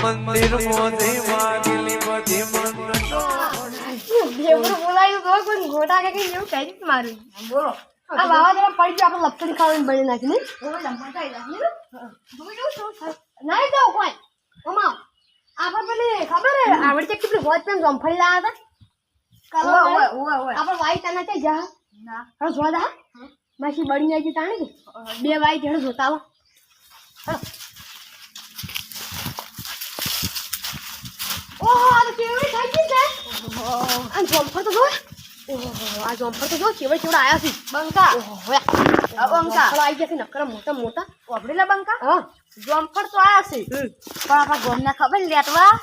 મંદિર મોજે વાગલી બધી મંડળો દેવરો બોલાયું તો કોઈ ગોટા કે કઈ એવું કહી જ મારું બોલો આ વાવાઝોડા પડી ગયો આપણે લપસણી ખાવાની બળી નાખી ને ઓય લંબાઈ જાય નહીં તો કોઈ મમ્મા આપણે પેલી ખબર હે આવડે કેટલી હોત પેન જમફળી લાયા હતા ઓય આપણે વાઈ તને તે જા ના હા જોદા માસી બળી નાખી તાણે કે બે વાઈ તેડ જોતા આવો ઓહો આ તો કેવડી થઈ ગઈ છે આ જમફળ તો જો આ જમફળ તો જો કેવડા આયા છે બંકા ઓહો આ બંકા આઈ ગયા છે નકરા મોટા મોટા ઓબડેલા બંકા હા જમફળ તો આયા છે પણ આપણા ગોમના ખબર લેટવા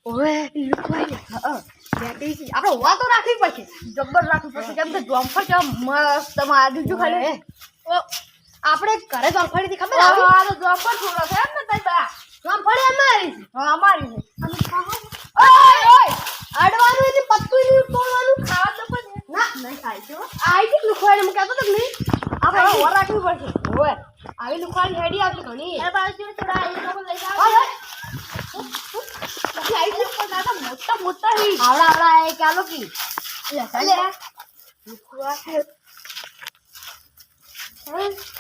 ઓય લુકવાઈ હા બેટી છે આપણે હોવા તો રાખવી પડશે જબ્બર રાખવી પડશે કેમ કે જમફળ કેવા મસ્ત માં આજુ ખાલી ઓ આપણે ઘરે જમફળી ખબર આવે આ તો જમફળ થોડો છે એમ ને તઈ બા જમફળી અમારી છે હા અમારી છે ઓય ઓય અડવાનું એટલે પત્તું નહીં તોડવાનું ખાવા તો પણ ના નહીં ખાય છો આઈ કે લુખવાડે હું કહેતો તો નહીં આપણે હોવા રાખવી પડશે ઓય આવી લુખવાડી હેડી આવશે ઘણી એ બાજુ થોડા એ લોકો લઈ જાવ ઓય મોટા મોટા આવડા એ ચાલો કી લે લુખવા છે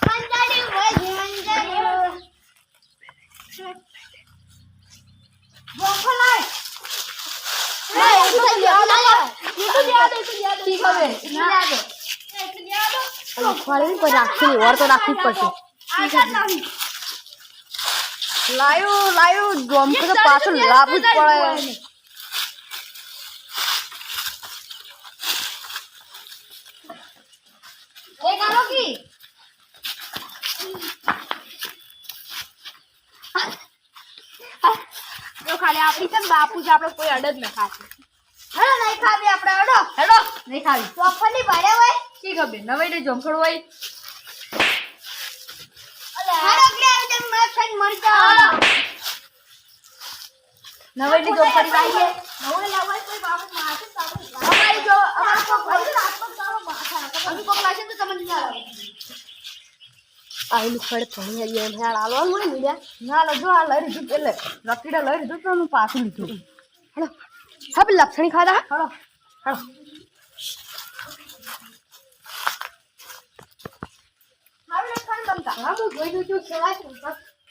મંજાડી બોફલાય રાખવી પડશે લાયો જોમ તો પાછું લાભ જ પડે એ કાલો કી તો ખાલી આપણી છે બાપુ જ આપણે કોઈ અડ જ ન ખાશે હેડો નહીં ખાવી આપણે અડો હેડો નહીં ખાવી ચોફની ભાડે હોય શી ખબર નવાઈ ને જમખડ હોય અલે હેડો કે આવી તેમ મસ્ત મરી જા નવાઈ ની જમખડી આવીએ નવરે લાવવા કોઈ બાપુ માથે સાબુ અમારી જો અમાર કો ભાઈ આત્મા સારો માથા અમે કોક લાશે તો તમને ના આવે આઈ લુખડ થોડી હજી એમ હેડ આલો હોય ને ના લો જો આ લઈ લીધું એટલે રકીડા લઈ લીધું તો હું પાછું લીધું હેલો હા પેલી લપસણી ખાધા હેલો હેલો હારું ને ખાન બમતા હા હું જોઈ દઉં છું સેવા છે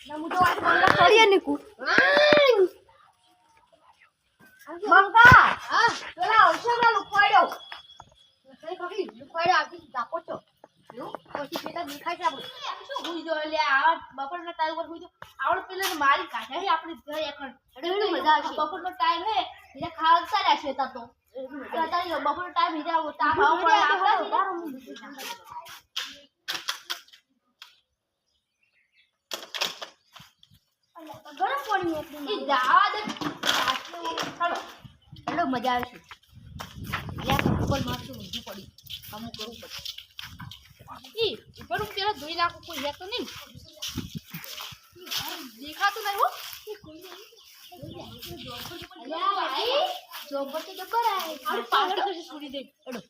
ના હું તો આ બંગલા છોડીએ નીકું બંકા હા પેલા ઔષધમાં લુખવાડ્યો કઈ ખરી લુખવાડ્યો આપી જાપો છો પછી બેટા દેખાય છે આપણે શું હુઈ જો લે આ બપોરના ટાઈમ પર હુઈ જો આવડે પેલે મારી કાઢે આપણે જઈ એકણ એટલે મજા આવશે બપોરનો ટાઈમ હે બીજા ખાવતા રહેશે તા તો તારી બપોરનો ટાઈમ બીજા તા ખાવ પડે આપણે ગરમ પાણી એ જાવા દે ચાલો હેલો મજા આવશે અલ્યા ઉપર મારતું ઊંધું પડી અમુક કરવું પડે ઈ ઉપર હું પેલા ધોઈ નાખું કોઈ હે તો નહીં દેખાતું નહીં હો એ કોઈ નહીં અલ્યા ભાઈ જોબર તો જબર આય આ પાગળ કશે છોડી દે એડો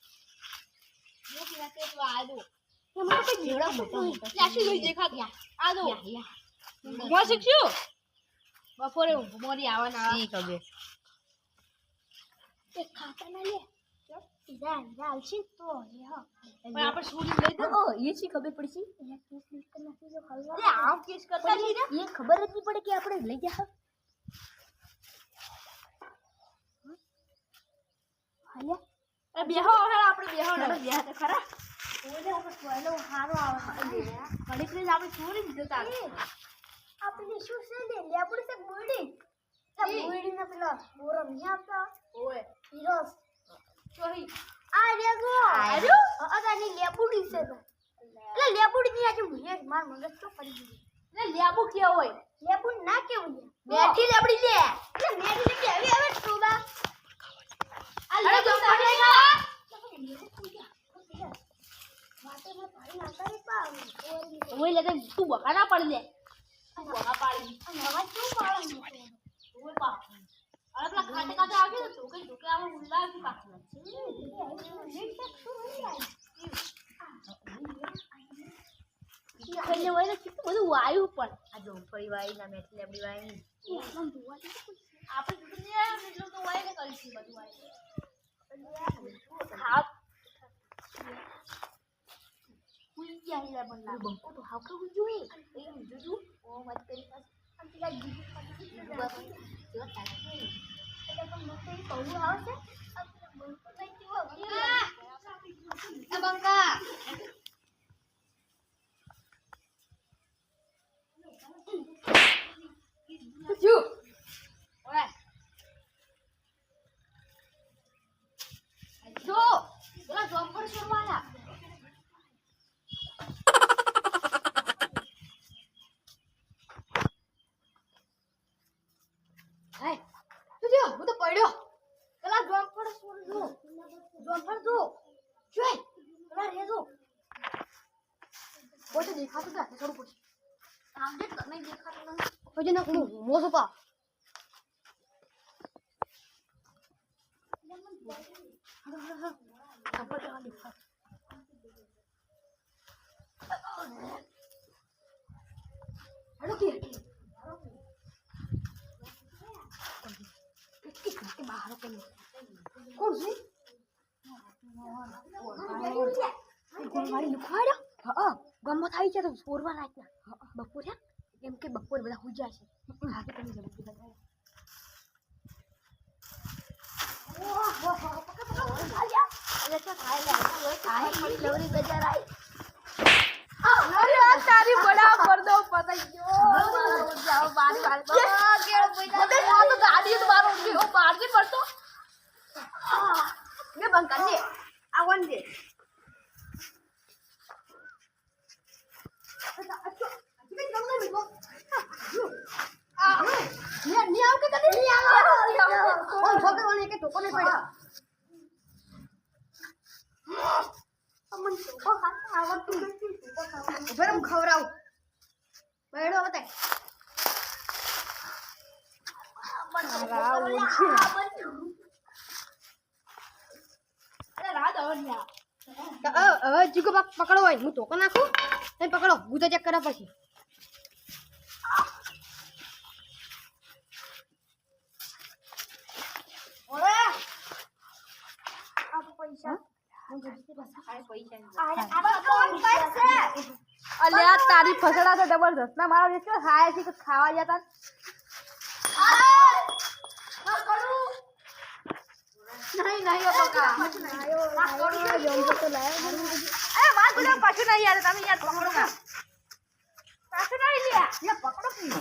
મે કે તો આ દો મને કોઈ જેવડા મોટા મોટા લાશી જોઈ દેખાતું આ દો હું શીખ્યું બપોરે મોરી આવવાના ઠીક હવે એ ખાતા ના લે આવશે તો પણ આપણે છોડી લઈ દો એ શી ખબર પડશે આમ કેસ કરતા એ ખબર જ નહીં પડે કે આપણે લઈ જા હાલ્યા બેહો હવે આપણે બેહો ને બેહા તો ખરા ઓલે આપણે પહેલો હારો આવે ઘડીક ને આપણે છોડી દીધો તારે આપણે શું છે લે લેબડી છે બોડી બોડી ના પેલા બોરો નહીં આપતા ઓય હીરોસ સોહી આ રેગો આજો અગાની લેબુડી છે તો એટલે લેબુડી ની આજે મુજે માર મગજ તો પડી ગઈ એટલે લેબુ કે હોય લેબુ ના કેવું લે બેઠી લેબડી લે એટલે મેઠી લેબડી હવે હવે ટોબા આ લેબુ પડે ના વાતમાં પાણી નાખા રે પા ઓય લગે તું બકા ના પડી લે બકા પાડી નવા શું પાડે ઓય પા અરે પેલા ખાતે ખાતે આવી તો કઈ ઢોકે આમ ઉલ્લા की पास में ખાઈને વળે કેટલું બધું વાયુ પણ આ જો ફરી વાળી ના મેથી લેબડી વાળી એકદમ જોવા જઈએ તો આપણે દુનિયા એટલું તો વાય ને કરીશું બધું વાય હા કોઈ ગયા હીરા બનલા બંકો તો હાવ કે જોઈએ એ જોજો ઓ મત કરી પાસ આમ પેલા જીજુ પાસ જો તાકી એટલે પણ મને તો બહુ આવશે બંકો લઈ કેવો આ બંકા જો ઓય જો પેલા જોમ્પર છોડવાના હાય તું જો હું તો પડ્યો પેલા જોમ્પર છોડ જો જોમ્પર જો જોઈ પેલા રે જો બોટે દેખાતું નથી થોડું પૂછ આમ જે તમે દેખાતું નથી પછી ના હું મોસો પા Halo ki. Kita bahar kan. Kau sih? Kau mari lupa ada? Gambar tadi jadi sorban aja. Bapur ya? Yang ke bapur bela hujan sih. Hati kami jalan kita kan. Wah, pakai aja. Ada tu Thailand, Thailand lori bajar ai. અરે આ તારી બડા પર દો પતાઈ ગયો જાઓ બારી બારી કેળ પૈસા મને આ તો ગાડી તો મારો ગયો બારજી પડતો મે બંધ કર દે આવન દે ની આવ કે કદી ની આવ ઓન છોકરો ને કે ટોકો ને પડ્યો અમન ટોકો ખાતા આવડતું નથી ટોકો ખાવાનું ગરમ ખવરાવ બેડો બતાય હવે જીગો પકડો હોય હું ટોકો નાખું તમે પકડો ગુદા ચેક કર્યા પછી અલ્યા તારી ફસડા તો જબરદસ્ત ના મારો દેખો ખાય છે કે ખાવા જતા નહીં નહીં બકા અરે વાત બોલો પાછું નહીં યાર તમે યાર પકડો ના પાછું નહીં લ્યા પકડો નહીં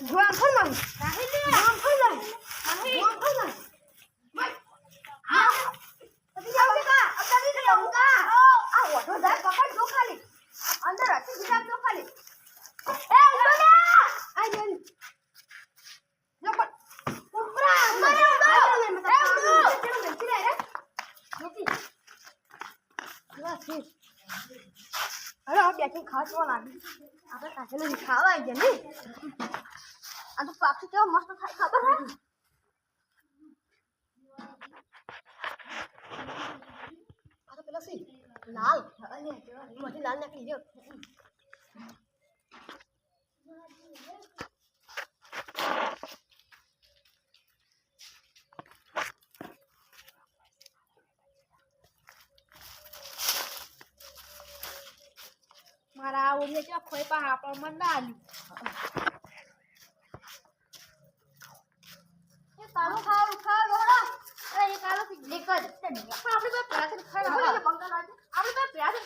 ગોમ ફોન નહીં ગોમ ફોન નહીં ગોમ ફોન નહીં અંદર હતી ગુજરાત જો ખાલી એ ઉડોલા આઈ જન જો પર ઉપરા મને ઉડો એ ઉડો ચલો મેચી રે જોતી વાસી અરે આ બેઠી ખાસવા લાગી આપણે કાચેને ખાવા આવી ગયા ને આ તો પાપી કેવો મસ્ત થાય ખબર હે આ તો પેલા સી લાલ અને મોટી લાલ નાખી જો મારા ઓડિયા ચા ખોઈ પા આપણ મન ના આલી એ તારો ખાવ રોડા અરે એ કાલો થી લેક જ પણ આપણે બે પ્યાસે ખાઈ આપણે બંગા લાગે આપણે બે પ્યાસે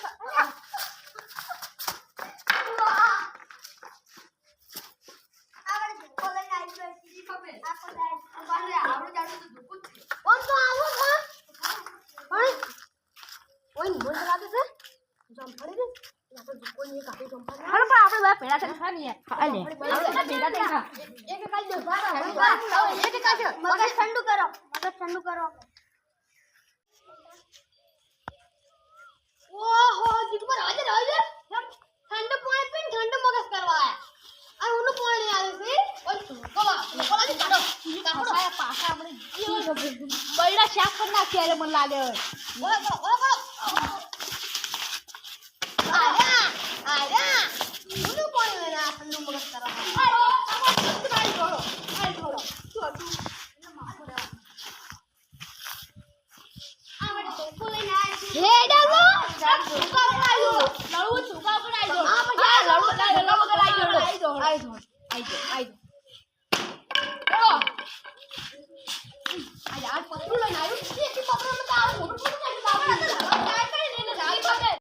આપણે કોલે આઈ ગઈ સીધી ખબર આપણે બારે આપણે જાડું તો દુકુત છે કોણ તો આવો હા પણ ઓય ની બોલ લાગે છે જમ ફરી દે આપણે દુકો ની કાપી જમ ફરી હાલો પણ આપણે બે પેડા થઈને ખાની યાર આલે આપણે ભેગા થઈને ખા એક કાલ દો એક કાલ મગજ ઠંડુ કરો ઓહો જીતબર આજે ઠંડુ પાણી પીને ઠંડુ મગજ કરવા આયા આ ઉનું પાણી આવે છે ઓય કોલા દી કાઢો પાછા આપણે બૈડા શાક પર નાખી આરે મને લાગે બોલો આયા આર્યા ઠંડુ પાણી લઈને આ ઠંડુ મગજ કરા આઈ